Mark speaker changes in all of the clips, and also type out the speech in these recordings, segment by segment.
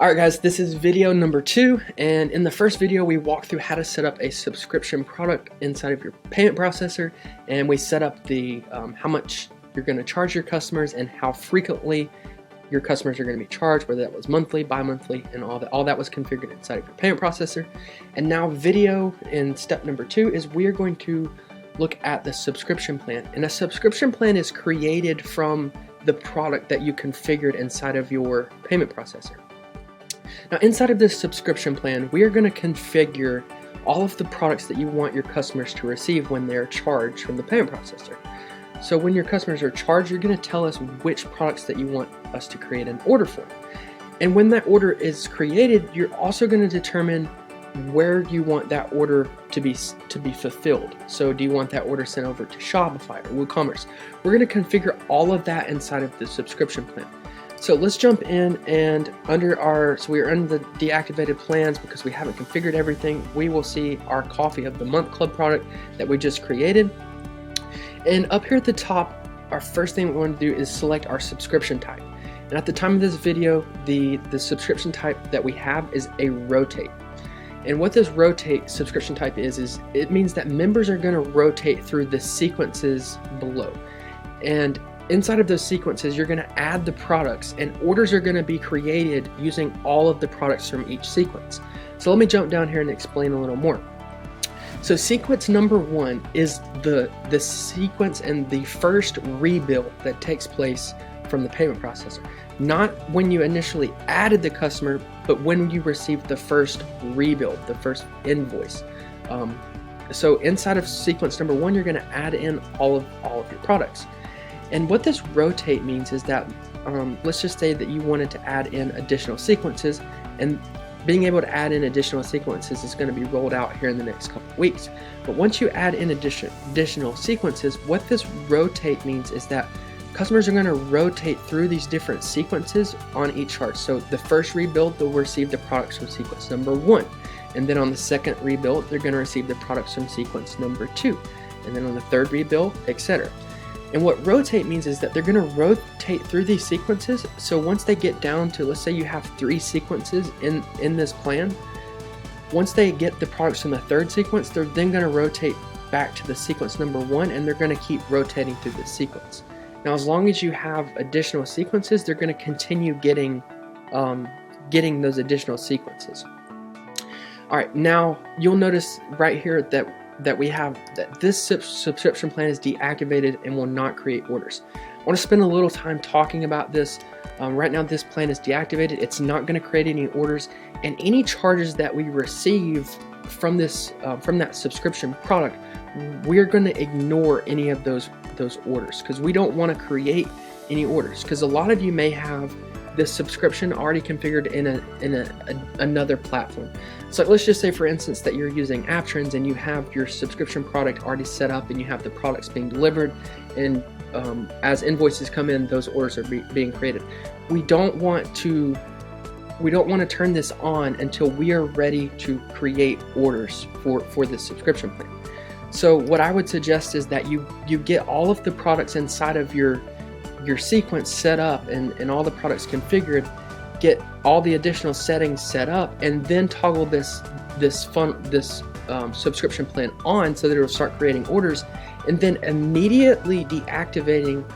Speaker 1: Alright guys, this is video number 2, and in the first video we walked through how to set up a subscription product inside of your payment processor, and we set up the how much you're going to charge your customers and how frequently your customers are going to be charged, whether that was monthly, bi-monthly, and all that was configured inside of your payment processor. And now video in step number 2 is we are going to look at the subscription plan, and a subscription plan is created from the product that you configured inside of your payment processor. Now inside of this subscription plan, we are going to configure all of the products that you want your customers to receive when they're charged from the payment processor. So when your customers are charged, you're going to tell us which products that you want us to create an order for. And when that order is created, you're also going to determine where you want that order to be fulfilled. So do you want that order sent over to Shopify or WooCommerce? We're going to configure all of that inside of the subscription plan. So let's jump in, and so we are under the deactivated plans because we haven't configured everything. We will see our Coffee of the Month Club product that we just created. And up here at the top, our first thing we want to do is select our subscription type. And at the time of this video, the subscription type that we have is a rotate. And what this rotate subscription type is it means that members are going to rotate through the sequences below. And inside of those sequences, you're going to add the products, and orders are going to be created using all of the products from each sequence. So let me jump down here and explain a little more. So sequence number 1 is the sequence and the first rebill that takes place from the payment processor. Not when you initially added the customer, but when you received the first rebill, the first invoice. So inside of sequence number 1, you're going to add in all of your products. And what this rotate means is that, let's just say that you wanted to add in additional sequences, and being able to add in additional sequences is going to be rolled out here in the next couple of weeks. But once you add in additional sequences, what this rotate means is that customers are going to rotate through these different sequences on each chart. So the first rebuild, they'll receive the products from sequence number 1. And then on the second rebuild, they're going to receive the products from sequence number 2. And then on the third rebuild, etc. And what rotate means is that they're going to rotate through these sequences. So once they get down to, let's say you have 3 sequences in this plan, once they get the products from the third sequence, they're then going to rotate back to the sequence number 1, and they're going to keep rotating through this sequence. Now, as long as you have additional sequences, they're going to continue getting those additional sequences. All right, now you'll notice right here that we have that this subscription plan is deactivated and will not create orders. I want to spend a little time talking about this. Right now this plan is deactivated. It's not going to create any orders, and any charges that we receive from that subscription product, we're going to ignore any of those orders because we don't want to create any orders, because a lot of you may have this subscription already configured in another platform. So let's just say, for instance, that you're using AppTrends and you have your subscription product already set up and you have the products being delivered, and as invoices come in, those orders are being created. We don't want to turn this on until we are ready to create orders for this subscription plan. So what I would suggest is that you get all of the products inside of your sequence set up and all the products configured, get all the additional settings set up, and then toggle this subscription plan on so that it'll start creating orders, and then immediately deactivating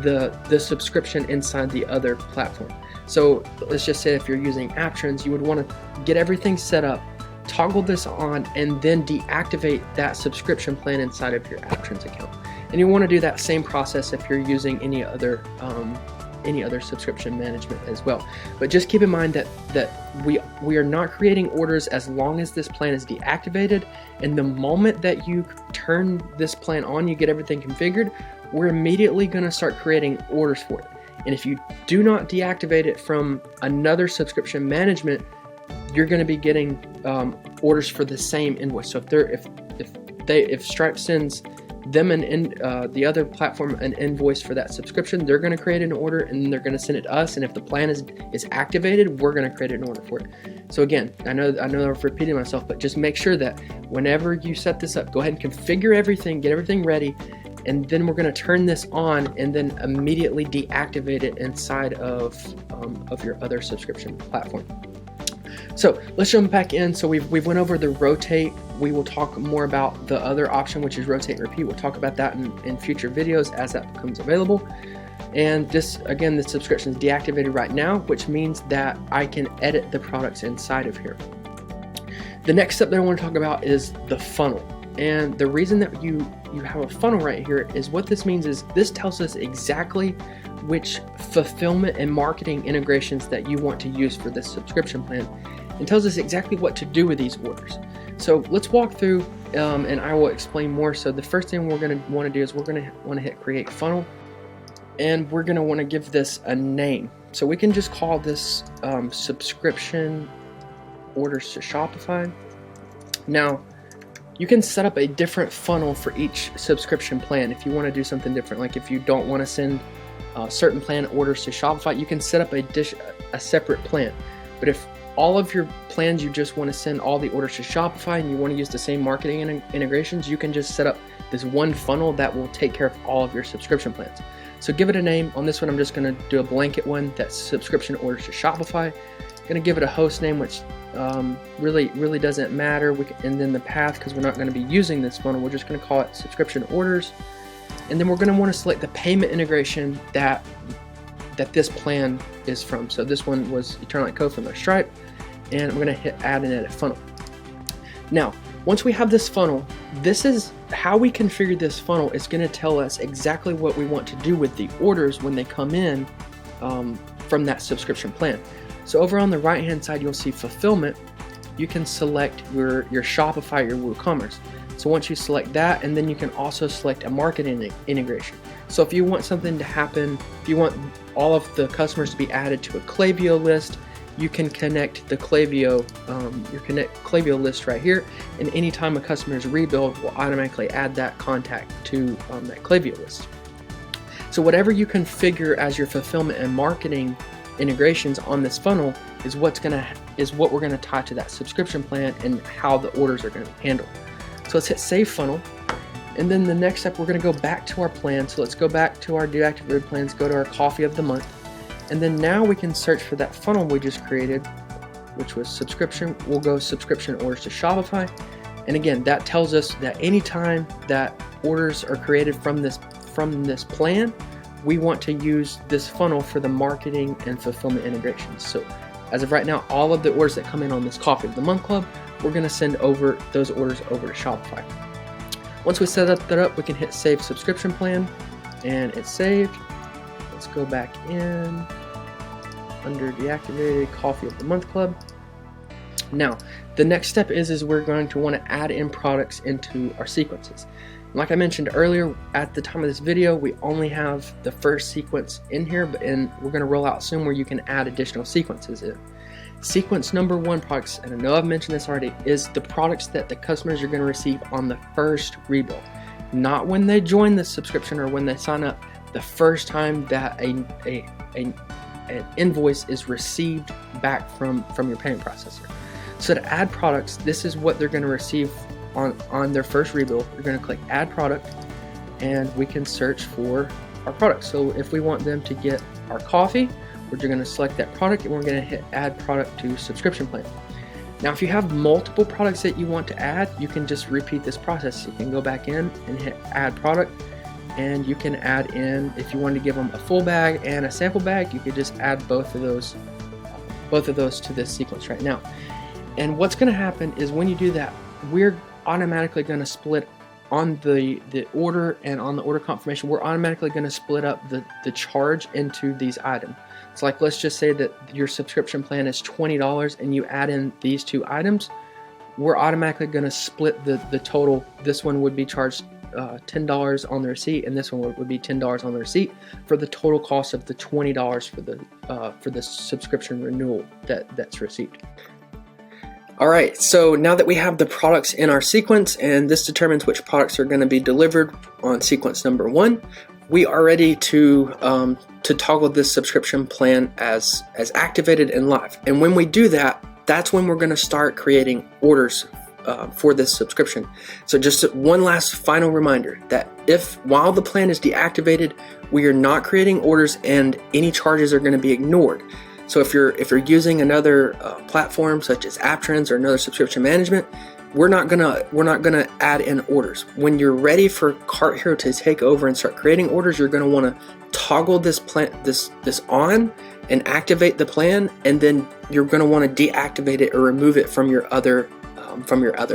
Speaker 1: the subscription inside the other platform. So let's just say if you're using AppTrends, you would want to get everything set up, toggle this on, and then deactivate that subscription plan inside of your AppTrends account. And you want to do that same process if you're using any other subscription management as well. But just keep in mind that we are not creating orders as long as this plan is deactivated. And the moment that you turn this plan on, you get everything configured, we're immediately going to start creating orders for it. And if you do not deactivate it from another subscription management, you're going to be getting orders for the same invoice. So if Stripe sends them the other platform an invoice for that subscription, they're going to create an order and then they're going to send it to us. And if the plan is activated, we're going to create an order for it. So again, I know I've repeated myself, but just make sure that whenever you set this up, go ahead and configure everything, get everything ready, and then we're going to turn this on and then immediately deactivate it inside of your other subscription platform. So let's jump back in. So we've went over the rotate. We will talk more about the other option, which is rotate and repeat. We'll talk about that in future videos as that becomes available. And this, again, the subscription is deactivated right now, which means that I can edit the products inside of here. The next step that I want to talk about is the funnel. And the reason that you have a funnel right here is what this means is this tells us exactly which fulfillment and marketing integrations that you want to use for this subscription plan, and tells us exactly what to do with these orders. So let's walk through and I will explain more. So the first thing we're going to want to do is we're going to want to hit create funnel, and we're going to want to give this a name. So we can just call this subscription orders to Shopify. Now you can set up a different funnel for each subscription plan if you want to do something different. Like if you don't want to send certain plan orders to Shopify, you can set up a separate plan. But if all of your plans you just want to send all the orders to Shopify and you want to use the same marketing integrations, you can just set up this one funnel that will take care of all of your subscription plans. So give it a name. On this one, I'm just going to do a blanket one that's subscription orders to Shopify. Going to give it a host name, which really doesn't matter. And then the path, because we're not going to be using this funnel, we're just going to call it subscription orders. And then we're going to want to select the payment integration that this plan is from. So this one was Eternal Code from our Stripe, and we're going to hit add and edit funnel. Now, once we have this funnel, this is how we configure this funnel. Is going to tell us exactly what we want to do with the orders when they come in from that subscription plan. So over on the right hand side, you'll see fulfillment. You can select your Shopify, your WooCommerce. So once you select that, and then you can also select a marketing integration. So if you want something to happen, if you want all of the customers to be added to a Klaviyo list, you can connect the Klaviyo, your Klaviyo list right here, and anytime a customer is rebilled, will automatically add that contact to that Klaviyo list. So whatever you configure as your fulfillment and marketing integrations on this funnel is what we're gonna tie to that subscription plan and how the orders are gonna be handled. So let's hit save funnel, and then the next step, we're going to go back to our plan. So let's go back to our deactivated plans, go to our coffee of the month, and then now we can search for that funnel we just created, which was subscription. We'll go subscription orders to Shopify, and again, that tells us that anytime that orders are created from this plan, we want to use this funnel for the marketing and fulfillment integrations. So as of right now, all of the orders that come in on this coffee of the month club, we're going to send over those orders over to Shopify. Once we set that up, we can hit save subscription plan, and it's saved. Let's go back in under deactivated coffee of the month club. Now, the next step is we're going to want to add in products into our sequences. Like I mentioned earlier, at the time of this video, we only have the first sequence in here, and we're going to roll out soon where you can add additional sequences in. Sequence number 1 products, and I know I've mentioned this already, is the products that the customers are going to receive on the first rebill. Not when they join the subscription or when they sign up, the first time that an invoice is received back from your payment processor. So to add products, this is what they're going to receive on their first rebill. You're going to click add product, and we can search for our product. So if we want them to get our coffee, we're going to select that product, and we're going to hit add product to subscription plan. Now if you have multiple products that you want to add, you can just repeat this process. You can go back in and hit add product, and you can add in, if you wanted to give them a full bag and a sample bag, you could just add both of those to this sequence right now. And what's going to happen is when you do that, we're automatically going to split on the order, and on the order confirmation, we're automatically going to split up the charge into these items. So like, let's just say that your subscription plan is $20 and you add in these 2 items, we're automatically going to split the total. This one would be charged $10 on the receipt, and this one would be $10 on the receipt for the total cost of the $20 for the subscription renewal that's received. Alright, so now that we have the products in our sequence, and this determines which products are going to be delivered on sequence number 1, we are ready to toggle this subscription plan as activated and live. And when we do that, that's when we're going to start creating orders for this subscription. So just one last final reminder that while the plan is deactivated, we are not creating orders and any charges are going to be ignored. So if you're using another platform such as AppTrends or another subscription management, we're not gonna add in orders. When you're ready for CartHero to take over and start creating orders, you're gonna want to toggle this on and activate the plan, and then you're gonna want to deactivate it or remove it from your other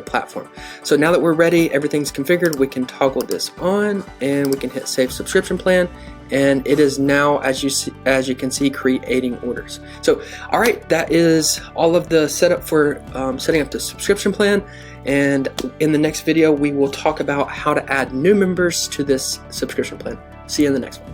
Speaker 1: platform. So now that we're ready, everything's configured, we can toggle this on and we can hit save subscription plan, and it is now, as you can see, creating orders. So all right, that is all of the setup for setting up the subscription plan, and in the next video we will talk about how to add new members to this subscription plan. See you in the next one.